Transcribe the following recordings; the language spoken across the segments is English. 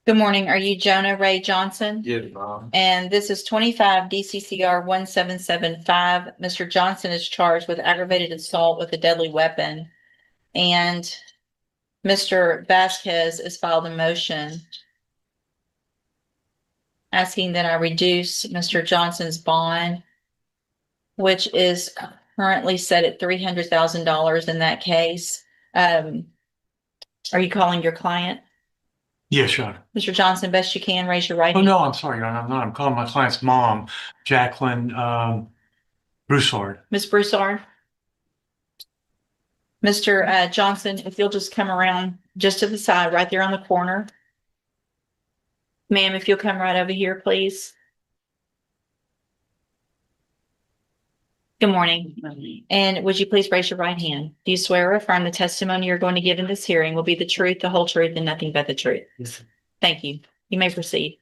Good morning. Are you Jonah Ray Johnson? Yes, Mom. And this is 25 DCCR 1775. Mr. Johnson is charged with aggravated assault with a deadly weapon. And Mr. Vasquez has filed a motion asking that I reduce Mr. Johnson's bond, which is currently set at $300,000 in that case. Are you calling your client? Yes, Your Honor. Mr. Johnson, best you can, raise your right Oh, hand. no, I'm sorry, Your Honor. I'm not. I'm calling my client's mom, Jacqueline Broussard. Ms. Broussard? Mr. Johnson, if you'll just come around just to the side, right there on the corner. Ma'am, if you'll come right over here, please. Good morning. And would you please raise your right hand? Do you swear or affirm the testimony you're going to give in this hearing will be the truth, the whole truth, and nothing but the truth? Yes. Thank you. You may proceed.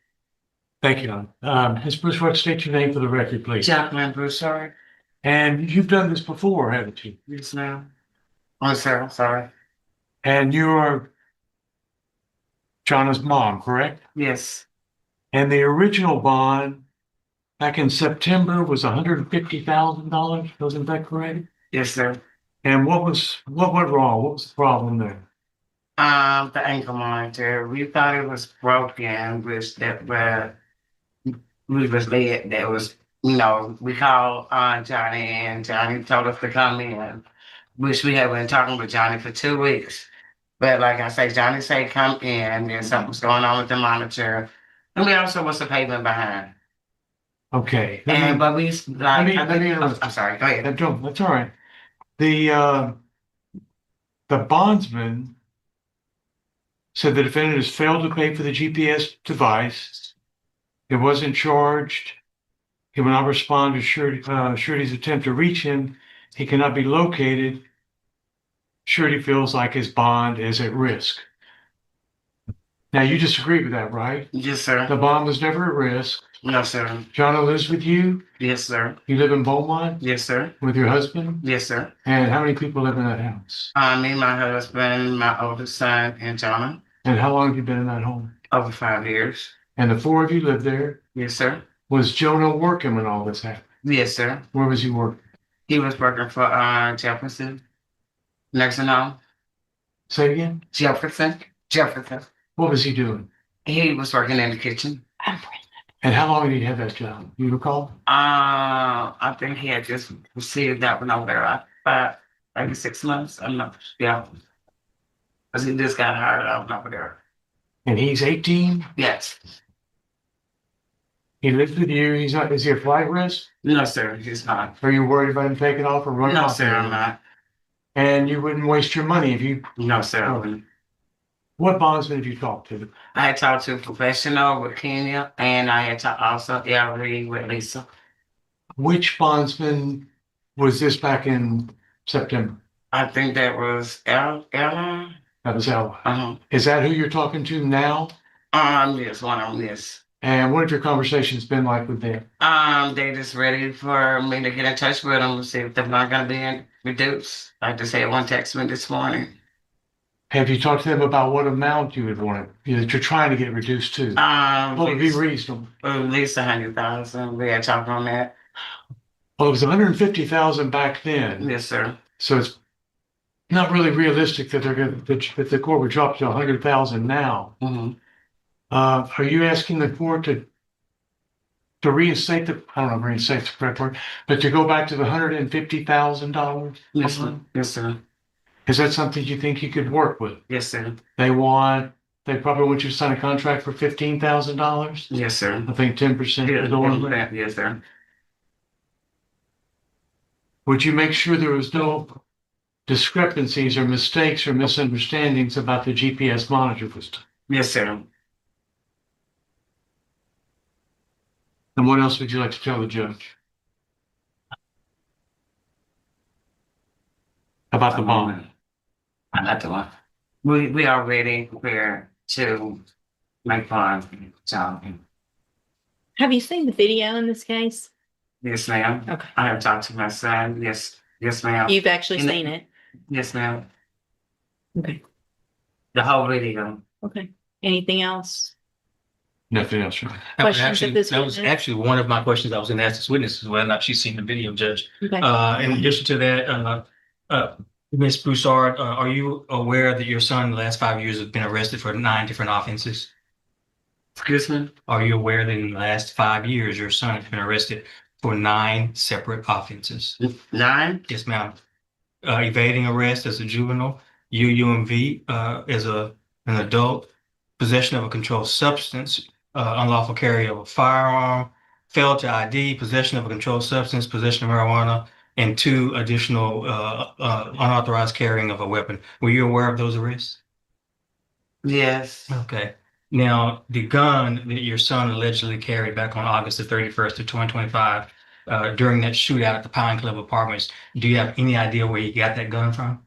Thank you, Your Honor. Ms. Broussard, state your name for the record, please. Jacqueline Broussard. And you've done this before, haven't you? Yes, ma'am. Oh, sir, sorry. And you are Jonna's mom, correct? Yes, And the original bond back in September was $150,000. Wasn't that correct? yes, sir. And what went wrong? What was the problem there? The ankle monitor, we thought it was broken, which we was led, that was, we called Johnny and Johnny told us to come in, which we had been talking with Johnny for 2 weeks. But like I say, Johnny said, come in, and something's going on with the monitor. And we also was a payment behind. Okay. But we, let me interrupt. I'm sorry, go ahead. That's all right. The bondsman said the defendant has failed to pay for the GPS device. It wasn't charged. He will not respond to surety's attempt to reach him. He cannot be located. Surety feels like his bond is at risk. Now, you disagree with that, right? Yes, sir. The bond was never at risk. No, sir. Jonna lives with you. Yes, sir. You live in Beaumont Yes, sir. with your husband. Yes, sir. And how many people live in that house? Me, my husband, my oldest son, and Jonah. And how long have you been in that home? Over 5 years. And the four of you live there. Yes, sir. Was Jonah working when all this happened? Yes, sir. Where was he working? He was working for Jefferson. Nursing home. Say it again. Jefferson. What was he doing? He was working in the kitchen. I'm pregnant. And how long did he have that job? You recall? I think he had just received that one over there. About maybe 6 months. I'm not. Yeah. Because he just got hired out over there. And he's 18. Yes. He lives with you. He's not. Is he a flight risk? No, sir. He's not. Are you worried about him taking off or running No, off? sir. I'm not. And you wouldn't waste your money if you. No, sir. I wouldn't. What bondsman have you talked to? I had talked to a professional with Kenya, and I had talked also Ellery with Lisa. Which bondsman was this back in September? I think that was Ella. That was Ella. Uh-huh. Is that who you're talking to now? Yes, one of them, yes. And what have your conversations been like with them? They just ready for me to get in touch with them to see if they're not gonna be reduced. Like I said, one text me this morning. Have you talked to them about what amount you would want that you're trying to get reduced to? What would be reasonable? At least 100,000. We had talked on that. Well, it was 150,000 back then. Yes, sir. So it's not really realistic that that the court would drop to 100,000 now. Mm-hmm. Are you asking the court to reinstate I don't know if reinstate the correct word, but to go back to the $150,000? Yes, sir. Yes, sir. Is that something you think you could work with? Yes, sir. They probably want you to sign a contract for $15,000. Yes, sir. I think 10% is over. Yes, sir. Would you make sure there was no discrepancies or mistakes or misunderstandings about the GPS monitor system? Yes, sir. And what else would you like to tell the judge about the bond? Not the one. We are ready prepared to make fun. So, Have you seen the video in this case? yes, ma'am. Okay. I have talked to my son. Yes, ma'am. You've actually And- seen it. Yes, ma'am. Okay. The whole video. Okay. Anything else? Nothing else, Your Honor. That was Questions of actually, this that was witness? actually one of my questions I was going to ask this witness is whether or not she's seen the video, Judge. Okay. In addition to that, Ms. Broussard, are you aware that your son in the last 5 years has been arrested for 9 different offenses? Excuse me? Are you aware that in the last 5 years, your son has been arrested for 9 separate offenses? 9? Yes, ma'am. Evading arrest as a juvenile, UUMV as an adult, possession of a controlled substance, unlawful carry of a firearm, failed to ID, possession of a controlled substance, possession of marijuana, and 2 additional unauthorized carrying of a weapon. Were you aware of those arrests? Yes. Okay. Now, the gun that your son allegedly carried back on August the 31st of 2025, during that shootout at the Pine Club Apartments, do you have any idea where he got that gun from?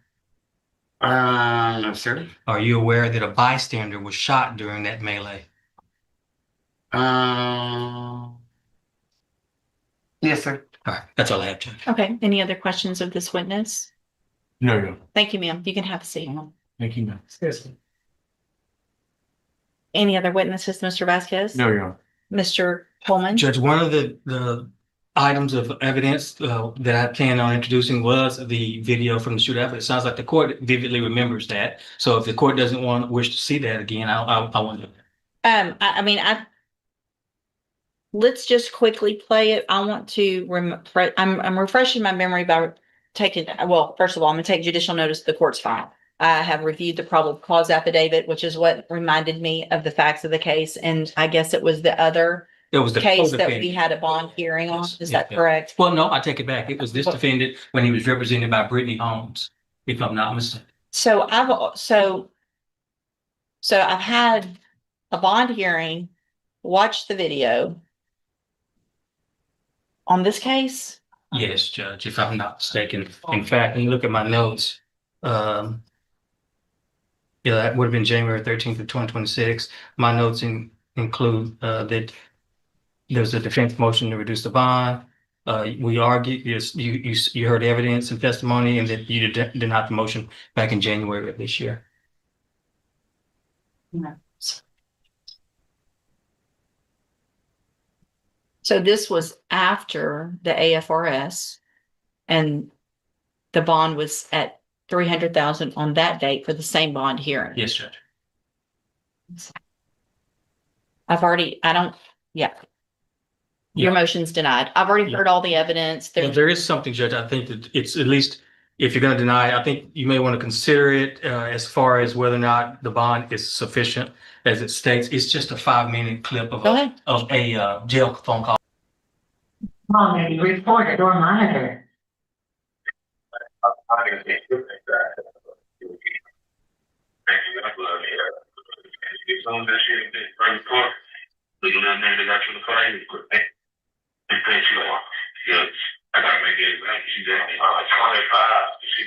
No, sir. Are you aware that a bystander was shot during that melee? Yes, sir. All right, that's all I have, Judge. Okay. Any other questions of this witness? No, Your Honor. Thank you, ma'am. You can have a seat. Thank you, ma'am. Any other witnesses, Mr. Vasquez? No, Your Honor. Mr. Pullman? Judge, one of the items of evidence that I plan on introducing was the video from the shootout. But it sounds like the court vividly remembers that. So if the court doesn't wish to see that again, I want to. I mean, let's just quickly play it. I want to I'm refreshing my memory by taking, well, first of all, I'm gonna take judicial notice of the court's file. I have reviewed the probable cause affidavit, which is what reminded me of the facts of the case. And I guess it was the other It was the case that we co-defendant. had a bond hearing on. Is Yeah, that yeah. correct? Well, no, I take it back. It was this defendant when he was represented by Brittany Holmes, if I'm not mistaken. So I've had a bond hearing, watched the video on this case. Yes, Judge, if I'm not mistaken. In fact, when you look at my notes, yeah, that would have been January 13th of 2026. My notes include that there's a defense motion to reduce the bond. We argued, yes, you heard evidence and testimony, and that you denied the motion back in January of this year. So this was after the AFRS, and the bond was at 300,000 on that date for the same bond hearing. Yes, Judge. Yeah. Your motion's denied. I've already heard all the evidence. Well, there is something, Judge. I think that it's at least, if you're going to deny it, I think you may want to consider it as far as whether or not the bond is sufficient. As it states, it's just a 5-minute clip of Go ahead. a jail phone call. Mom, reported or monitored. I gotta make it exactly. She's at 25. He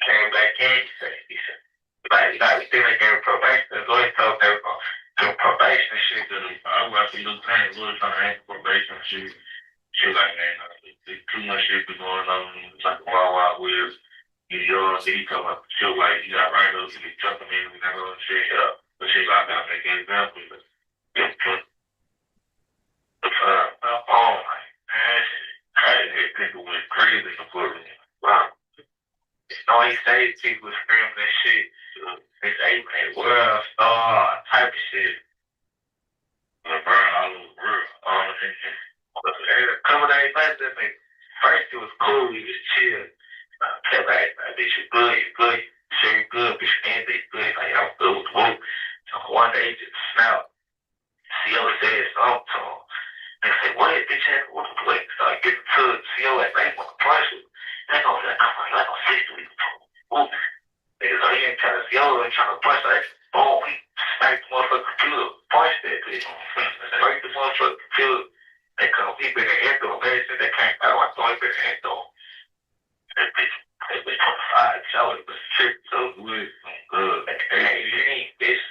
came back in. He said, like, still ain't gave probation. The lawyer told them probation shit. I was actually looking at the lawyer trying to ask for probation shit. She was like, man, there's too much shit been going on. It's like a wild west. He told her, she was like, you got right up, you jumping in, we got all shit up. But she's like, I gotta make an example. Oh my man, crazy. People went crazy for me. Wow. All he said, people was screaming that shit. They say, man, world star type of shit. LeBron all over the world. But a couple days later, first it was cool, we just chill. Kept like, bitch, you good, you good, you sure you good, bitch, and they good. Like, I'm good with the whoop. So one day, just snapped. CO said something to him. They say, what if bitch had to wait? So I get to the CO at like, what the price was? They're going to like on 6 weeks. Niggas are here trying to CO and trying to punch that. Boom, we smacked the motherfucking computer, punched that bitch. Break the motherfucking computer. They come, he been in the door. Ever since they came out, I thought he been in the door. That bitch on the side, show it, but shit so good. Good. Hey, you ain't bitch.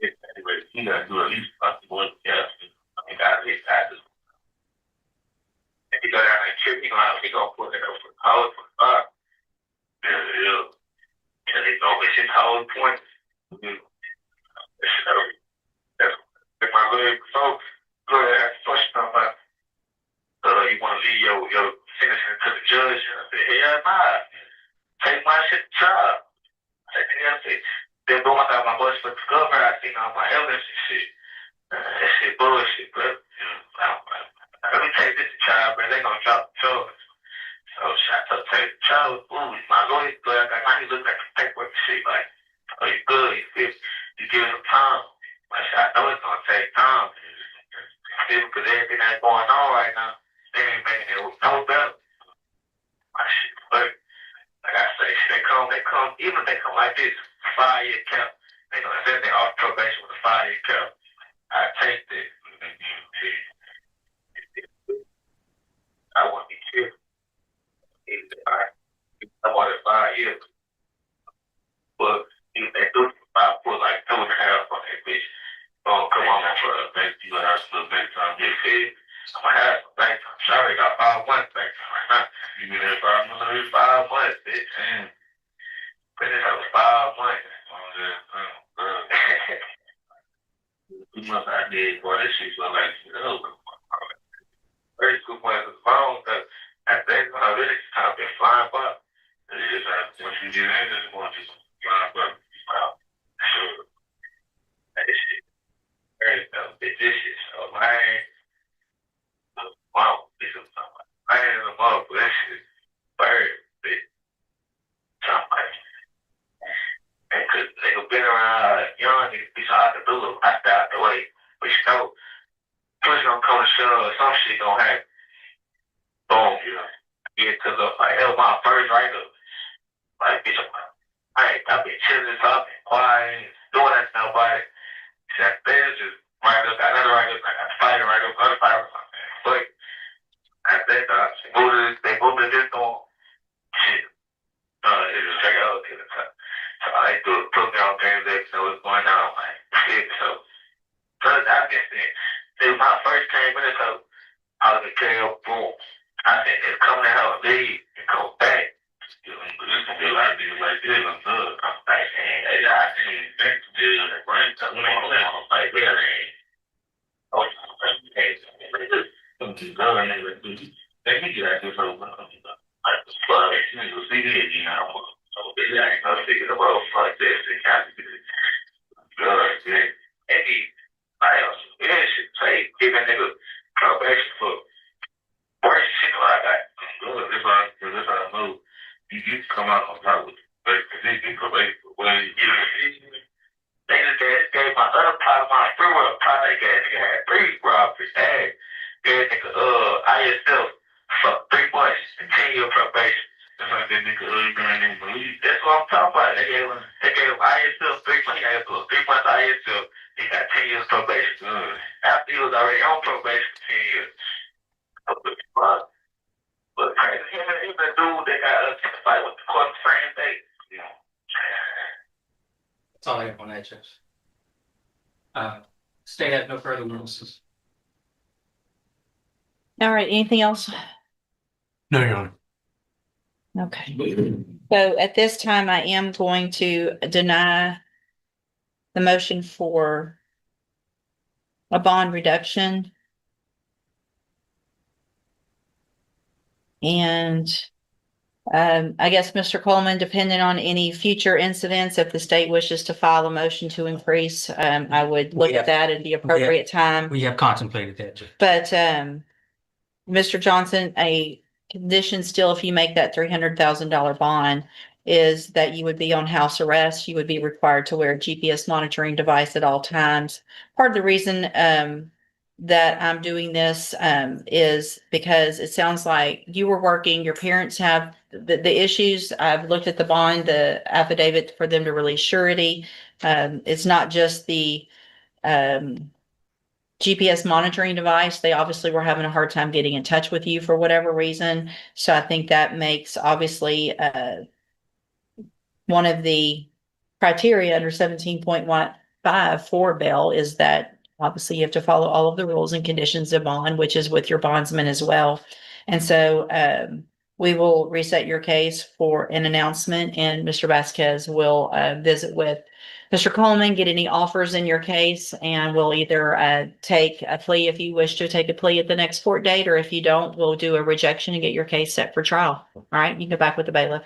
Anyway, you gotta do at least one test. I mean, that's his taxes. If you go down that trip, he gonna put it up for college for $5. Yeah. And they go, it's his house. all the points. If my little folks, look at the question about, you want to leave your sentencing to the judge, and I said, hell nah, take my shit to trial. I said, they're going out my bus for the governor, I seen all my evidence and shit. That shit bullshit, but let me take this to trial, man. They gonna drop the charge. So I took take the charge. Ooh, my lawyer's good. I need to look at the paperwork and shit like, oh, you good? You feel? You give it some time. I know it's gonna take time. Because everything that's going on right now, they ain't making it no better. My shit, but like I say, they come. Even if they come like this, 5-year cap. They gonna send they off probation with a 5-year cap. I take that. I want to be careful. I want it 5 years. But if they do, I put like 2.5 on that bitch. Oh, come on, bro. Thank you. I have some bank time. Get paid. I'm going to have some bank time. Sorry, I got 5 months bank time right now. You mean that 5 months, bitch? But it's like 5 months. 2 months I did, boy, this shit look like, very good point of the phone, because I think when I really kind of been flying up, it is once you get in, it's going to just fly up. Sure. That shit, very vicious. So, man, wow, this is something. I ain't in the mug, but that shit, very big. Something. And because they've been around young, it's hard to do it. I stay out the way. But you know, push gonna come to shove, some shit gonna happen. Boom, you know. Get to the, like, that was my first write-up. Like, bitch, I've been chilling, so I've been quiet, doing that to nobody. That there's just write up, got another write up, I got fighting write up, other fight or something. But I think they moved to this door. Shit. It was straight out to the top. So I put me on game day, so it's going on. Like, shit, so I guess it was my first 10 minutes, so I was gonna carry up, boom. I said, it's coming to hell, leave and go back. You know, this can be a lot of niggas like this, I'm good. I'm like, hey, I can't back to this, right? So when I'm like, yeah, oh, hey, I'm just going in with you. They can get out this whole like, the flood, you see this, you know. So they ain't gonna figure the world like this, they can't do it. Good, yeah. And yeah, shit, say, give a nigga probation for worse shit like that. Good, this how I move. You come out on top with it. But if you probation for when you get it, they just gave my other part of my free world part, they had 3 robberies. They gave nigga, ISL for 3 months and 10-year probation. That's like that nigga, you can't even believe. That's what I'm talking about. They gave ISL 3 months, 3 months ISL. He got 10 years probation. After he was already on probation for 10 years. But crazy, even the dude that got fight with the court the same day. You know. That's all I have on that, Judge. State has no further witnesses. All right, anything else? No, Your Honor. Okay. So at this time, I am going to deny the motion for a bond reduction. And I guess, Mr. Coleman, depending on any future incidents, if the state wishes to file a motion to increase, I would look at that at the appropriate time. We have contemplated that, Judge. But Mr. Johnson, a condition still, if you make that $300,000 bond, is that you would be on house arrest. You would be required to wear a GPS monitoring device at all times. Part of the reason that I'm doing this is because it sounds like you were working, your parents have the issues. I've looked at the bond, the affidavit for them to release surety. It's not just the GPS monitoring device. They obviously were having a hard time getting in touch with you for whatever reason. So I think that makes obviously one of the criteria under 17.15 for bail is that obviously you have to follow all of the rules and conditions of bond, which is with your bondsman as well. And so we will reset your case for an announcement, and Mr. Vasquez will visit with Mr. Coleman, get any offers in your case, and we'll either take a plea if you wish to take a plea at the next court date, or if you don't, we'll do a rejection and get your case set for trial. All right, you can go back with the bailiff.